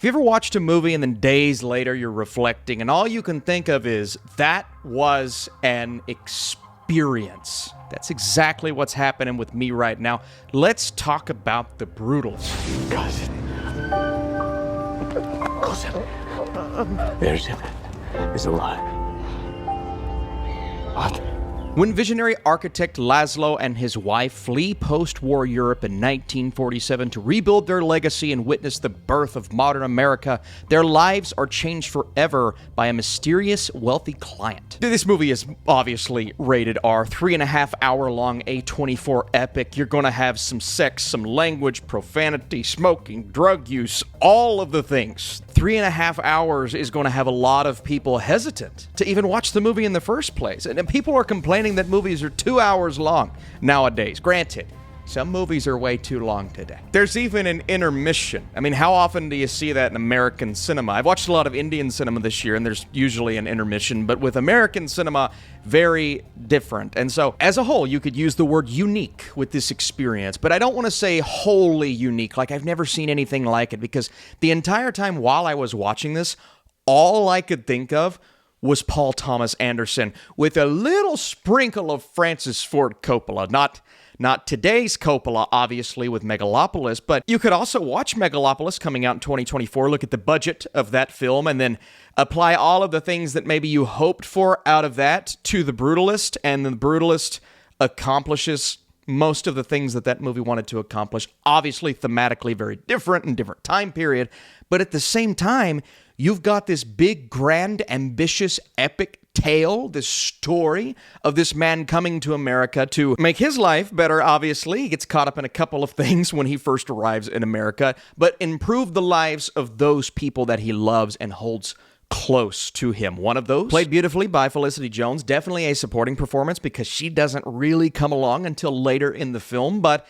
Have you ever watched a movie and then days later you're reflecting and all you can think of is, that was an experience? That's exactly what's happening with me right now. Let's talk about The Brutalist. Cousin. Erzsébet is alive. What? When visionary architect László and his wife flee post-war Europe in 1947 to rebuild their legacy and witness the birth of modern America, their lives are changed forever by a mysterious, wealthy client. This movie is obviously rated R, 3.5-hour-long A24 epic. You're gonna have some sex, some language, profanity, smoking, drug use, all of the things. 3.5 hours is gonna have a lot of people hesitant to even watch the movie in the first place. And people are complaining that movies are 2 hours long nowadays. Granted, some movies are way too long today. There's even an intermission. I mean, how often do you see that in American cinema? I've watched a lot of Indian cinema this year, and there's usually an intermission, but with American cinema, very different. And so, as a whole, you could use the word unique with this experience, but I don't want to say wholly unique, like I've never seen anything like it, because the entire time while I was watching this, all I could think of was Paul Thomas Anderson, with a little sprinkle of Francis Ford Coppola. Not today's Coppola, obviously, with Megalopolis, but you could also watch Megalopolis coming out in 2024, look at the budget of that film, and then apply all of the things that maybe you hoped for out of that to The Brutalist, and The Brutalist accomplishes most of the things that that movie wanted to accomplish. Obviously, thematically very different and different time period, but at the same time, you've got this big, grand, ambitious, epic tale, this story of this man coming to America to make his life better, obviously. He gets caught up in a couple of things when he first arrives in America, but improve the lives of those people that he loves and holds close to him. One of those, played beautifully by Felicity Jones, definitely a supporting performance because she doesn't really come along until later in the film, but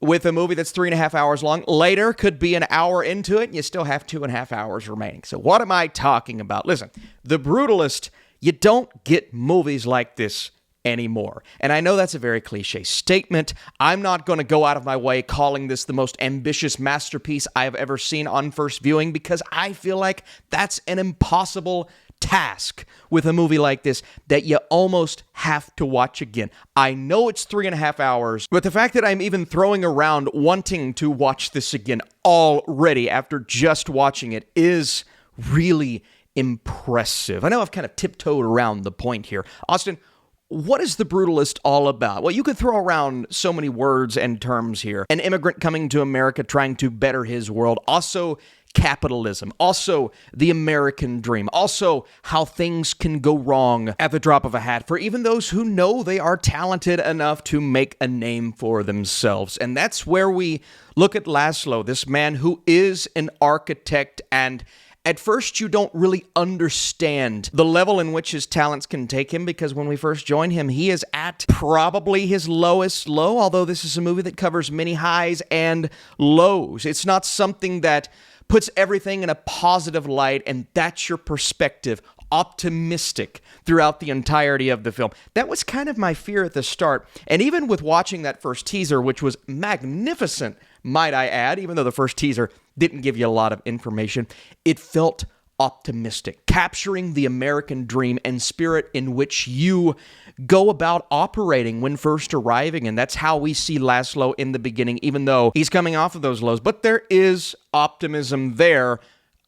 with a movie that's 3.5 hours long, later could be an hour into it, and you still have 2.5 hours remaining. So what am I talking about? Listen, The Brutalist, you don't get movies like this anymore. And I know that's a very cliche statement. I'm not going to go out of my way calling this the most ambitious masterpiece I have ever seen on first viewing, because I feel like that's an impossible task with a movie like this that you almost have to watch again. I know it's 3.5 hours, but the fact that I'm even throwing around wanting to watch this again already after just watching it is really impressive. I know I've kind of tiptoed around the point here. Austin, what is The Brutalist all about? Well, you could throw around so many words and terms here. An immigrant coming to America trying to better his world. Also, capitalism, also the American dream, also how things can go wrong at the drop of a hat for even those who know they are talented enough to make a name for themselves. And that's where we look at László, this man who is an architect, and at first you don't really understand the level in which his talents can take him, because when we first join him, he is at probably his lowest low, although this is a movie that covers many highs and lows. It's not something that puts everything in a positive light, and that's your perspective, optimistic throughout the entirety of the film. That was kind of my fear at the start, and even with watching that first teaser, which was magnificent, might I add, even though the first teaser didn't give you a lot of information, it felt optimistic, capturing the American dream and spirit in which you go about operating when first arriving. And that's how we see László in the beginning, even though he's coming off of those lows. But there is optimism there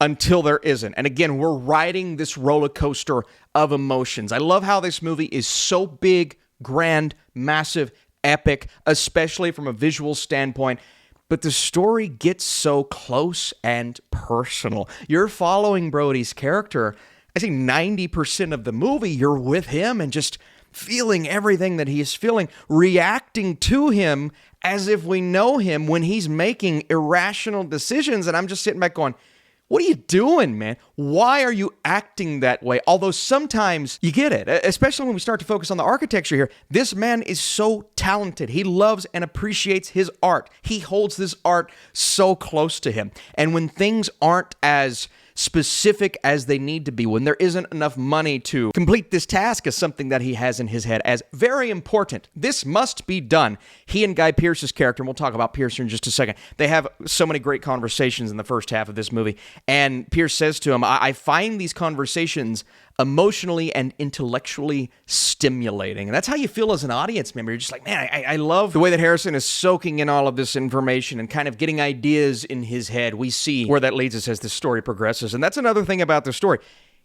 until there isn't. And again, we're riding this roller coaster of emotions. I love how this movie is so big, grand, massive, epic, especially from a visual standpoint. But the story gets so close and personal. You're following Brody's character. I think 90% of the movie, you're with him and just feeling everything that he is feeling, reacting to him as if we know him when he's making irrational decisions. And I'm just sitting back going, what are you doing, man? Why are you acting that way? Although sometimes you get it, especially when we start to focus on the architecture here. This man is so talented. He loves and appreciates his art. He holds this art so close to him. And when things aren't as specific as they need to be, when there isn't enough money to complete this task as something that he has in his head as very important. This must be done. He and Guy Pearce's character, and we'll talk about Pearce in just a second, they have so many great conversations in the first half of this movie, and Pearce says to him, I find these conversations emotionally and intellectually stimulating. And that's how you feel as an audience member. You're just like, man, I love the way that Harrison is soaking in all of this information and kind of getting ideas in his head. We see where that leads us as the story progresses. And that's another thing about the story.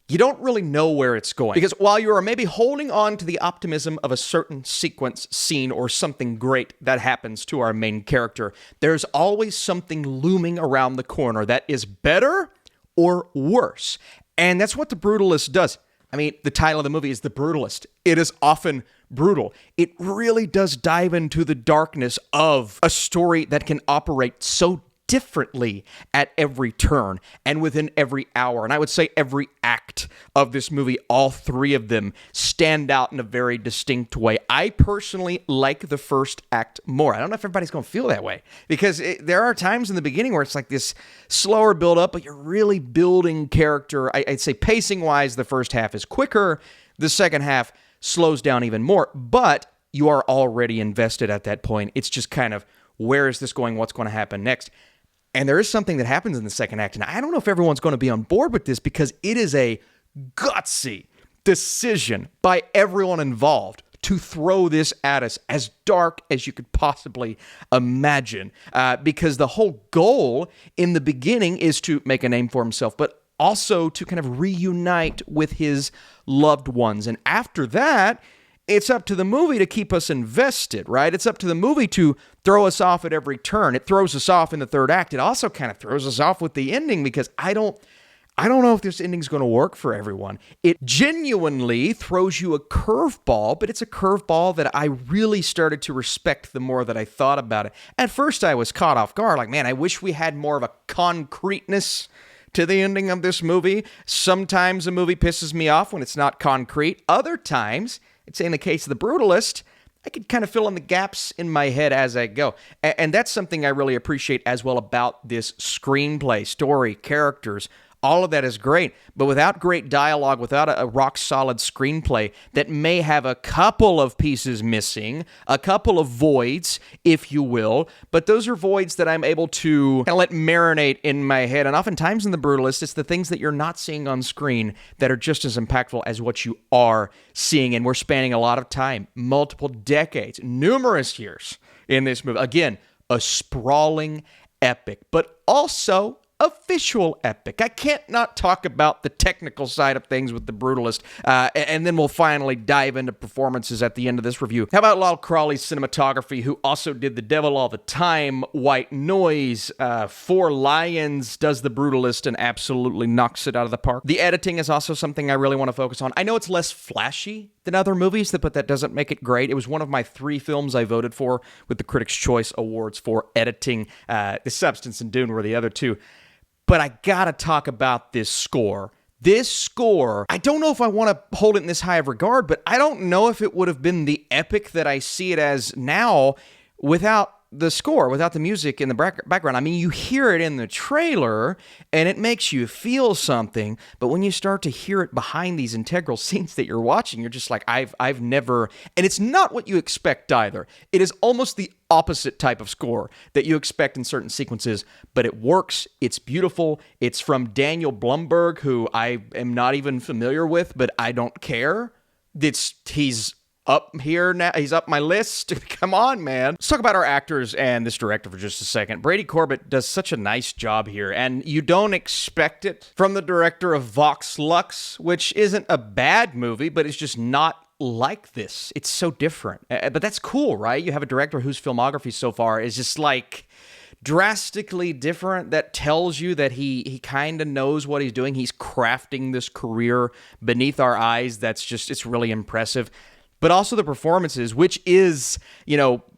You don't really know where it's going. Because while you are maybe holding on to the optimism of a certain sequence, scene, or something great that happens to our main character, there's always something looming around the corner that is better or worse. And that's what The Brutalist does. I mean, the title of the movie is The Brutalist. It is often brutal. It really does dive into the darkness of a story that can operate so differently at every turn and within every hour. And I would say every act of this movie, all three of them stand out in a very distinct way. I personally like the first act more. I don't know if everybody's going to feel that way, because there are times in the beginning where it's like this slower build up, but you're really building character. I'd say pacing-wise, the first half is quicker. The second half slows down even more, but you are already invested at that point. It's just kind of, where is this going? What's going to happen next? And there is something that happens in the second act, and I don't know if everyone's going to be on board with this, because it is a gutsy decision by everyone involved to throw this at us as dark as you could possibly imagine, because the whole goal in the beginning is to make a name for himself, but also to kind of reunite with his loved ones. And after that, it's up to the movie to keep us invested, right? It's up to the movie to throw us off at every turn. It throws us off in the third act. It also kind of throws us off with the ending, because I don't know if this ending's going to work for everyone. It genuinely throws you a curveball, but it's a curveball that I really started to respect the more that I thought about it. At first, I was caught off guard. Like, man, I wish we had more of a concreteness to the ending of this movie. Sometimes a movie pisses me off when it's not concrete. Other times, I'd say in the case of The Brutalist, I could kind of fill in the gaps in my head as I go. And that's something I really appreciate as well about this screenplay, story, characters. All of that is great, but without great dialogue, without a rock-solid screenplay that may have a couple of pieces missing, a couple of voids, if you will, but those are voids that I'm able to kind of let marinate in my head. And oftentimes in The Brutalist, it's the things that you're not seeing on screen that are just as impactful as what you are seeing. And we're spanning a lot of time, multiple decades, numerous years in this movie. Again, a sprawling epic, but also a visual epic. I can't not talk about the technical side of things with The Brutalist, and then we'll finally dive into performances at the end of this review. How about Lyle Crawley's cinematography, who also did The Devil All the Time, White Noise, Four Lions, does The Brutalist, and absolutely knocks it out of the park. The editing is also something I really want to focus on. I know it's less flashy than other movies, but that doesn't make it great. It was one of my 3 films I voted for with the Critics' Choice Awards for editing. The Substance and Dune were the other 2. But I gotta talk about this score. This score, I don't know if I want to hold it in this high of regard, but I don't know if it would have been the epic that I see it as now without the score, without the music in the background. I mean, you hear it in the trailer, and it makes you feel something, but when you start to hear it behind these integral scenes that you're watching, you're just like, I've never, and it's not what you expect either. It is almost the opposite type of score that you expect in certain sequences, but it works. It's beautiful. It's from Daniel Blumberg, who I am not even familiar with, but I don't care. He's up here now. He's up my list. Come on, man. Let's talk about our actors and this director for just a second. Brady Corbet does such a nice job here, and you don't expect it from the director of Vox Lux, which isn't a bad movie, but it's just not like this. It's so different. But that's cool, right? You have a director whose filmography so far is just like drastically different. That tells you that he kind of knows what he's doing. He's crafting this career beneath our eyes. It's really impressive. But also the performances, which is,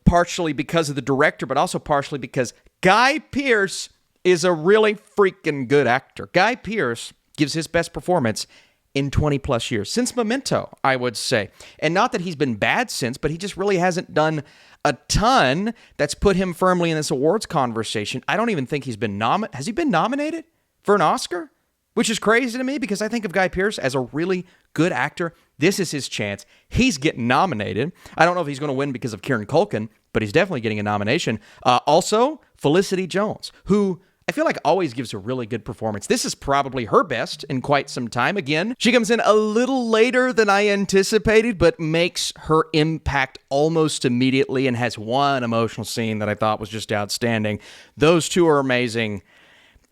partially because of the director, but also partially because Guy Pearce is a really freaking good actor. Guy Pearce gives his best performance in 20 plus years, since Memento, I would say. And not that he's been bad since, but he just really hasn't done a ton that's put him firmly in this awards conversation. I don't even think he's been nominated. Has he been nominated for an Oscar? which is crazy to me because I think of Guy Pearce as a really good actor. This is his chance. He's getting nominated. I don't know if he's going to win because of Kieran Culkin, but he's definitely getting a nomination. Also, Felicity Jones, who I feel like always gives a really good performance. This is probably her best in quite some time. Again, she comes in a little later than I anticipated, but makes her impact almost immediately and has one emotional scene that I thought was just outstanding. Those two are amazing.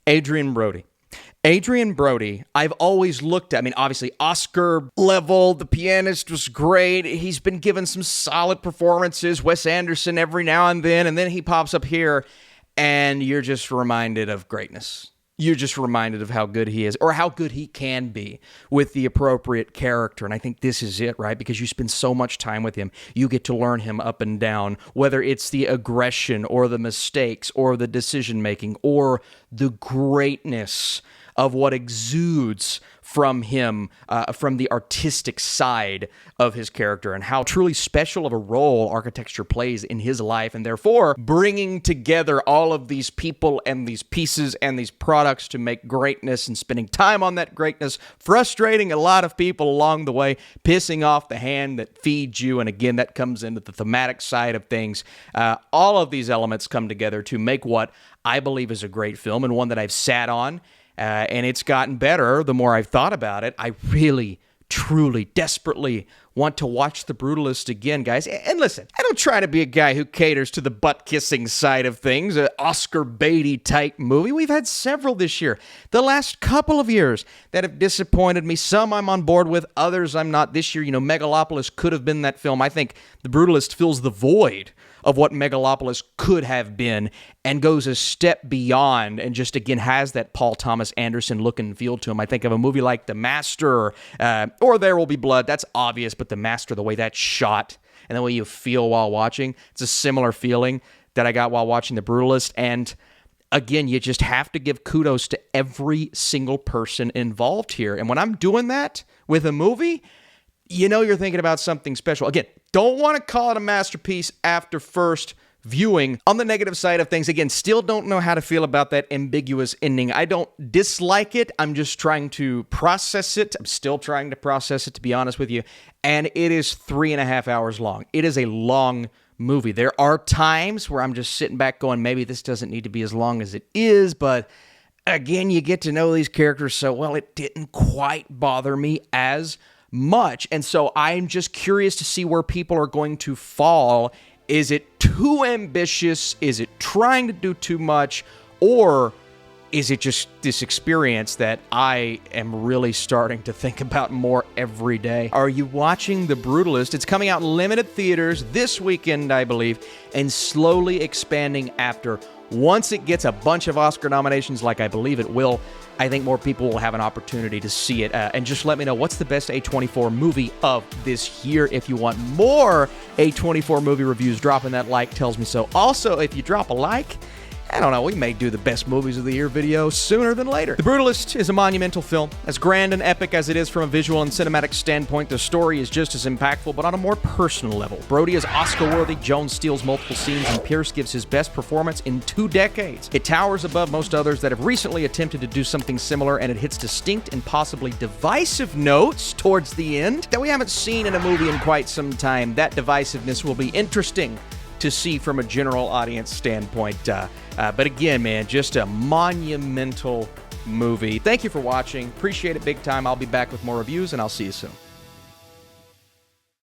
Adrien Brody. Adrien Brody, I've always looked at, obviously Oscar level, The Pianist was great. He's been given some solid performances, Wes Anderson every now and then he pops up here and you're just reminded of greatness. You're just reminded of how good he is or how good he can be with the appropriate character. And I think this is it, right? Because you spend so much time with him. You get to learn him up and down, whether it's the aggression or the mistakes or the decision-making or the greatness of what exudes from him, from the artistic side of his character, and how truly special of a role architecture plays in his life, and therefore bringing together all of these people and these pieces and these products to make greatness and spending time on that greatness, frustrating a lot of people along the way, pissing off the hand that feeds you, and again, that comes into the thematic side of things. All of these elements come together to make what I believe is a great film, and one that I've sat on, and it's gotten better the more I've thought about it. I really, truly, desperately want to watch The Brutalist again, guys. And listen, I don't try to be a guy who caters to the butt-kissing side of things, an Oscar Beatty-type movie. We've had several this year, the last couple of years, that have disappointed me. Some I'm on board with, others I'm not. This year, Megalopolis could have been that film. I think The Brutalist fills the void of what Megalopolis could have been and goes a step beyond and just, again, has that Paul Thomas Anderson look and feel to him. I think of a movie like The Master or There Will Be Blood. That's obvious, but The Master, the way that's shot and the way you feel while watching, it's a similar feeling that I got while watching The Brutalist. And again, you just have to give kudos to every single person involved here. And when I'm doing that with a movie, you're thinking about something special. Again, don't want to call it a masterpiece after first viewing. On the negative side of things, again, still don't know how to feel about that ambiguous ending. I don't dislike it. I'm just trying to process it. I'm still trying to process it, to be honest with you. And it is 3.5 hours long. It is a long movie. There are times where I'm just sitting back going, maybe this doesn't need to be as long as it is, but again, you get to know these characters so well, it didn't quite bother me as much. And so I'm just curious to see where people are going to fall. Is it too ambitious? Is it trying to do too much? Or is it just this experience that I am really starting to think about more every day? Are you watching The Brutalist? It's coming out in limited theaters this weekend, I believe, and slowly expanding after. Once it gets a bunch of Oscar nominations, like I believe it will, I think more people will have an opportunity to see it. And just let me know, what's the best A24 movie of this year? If you want more A24 movie reviews, dropping that like tells me so. Also, if you drop a like, I don't know, we may do the best movies of the year video sooner than later. The Brutalist is a monumental film. As grand and epic as it is from a visual and cinematic standpoint, the story is just as impactful, but on a more personal level. Brody is Oscar-worthy, Jones steals multiple scenes, and Pearce gives his best performance in 2 decades. It towers above most others that have recently attempted to do something similar, and it hits distinct and possibly divisive notes towards the end that we haven't seen in a movie in quite some time. That divisiveness will be interesting to see from a general audience standpoint. But again, man, just a monumental movie. Thank you for watching. Appreciate it big time. I'll be back with more reviews, and I'll see you soon.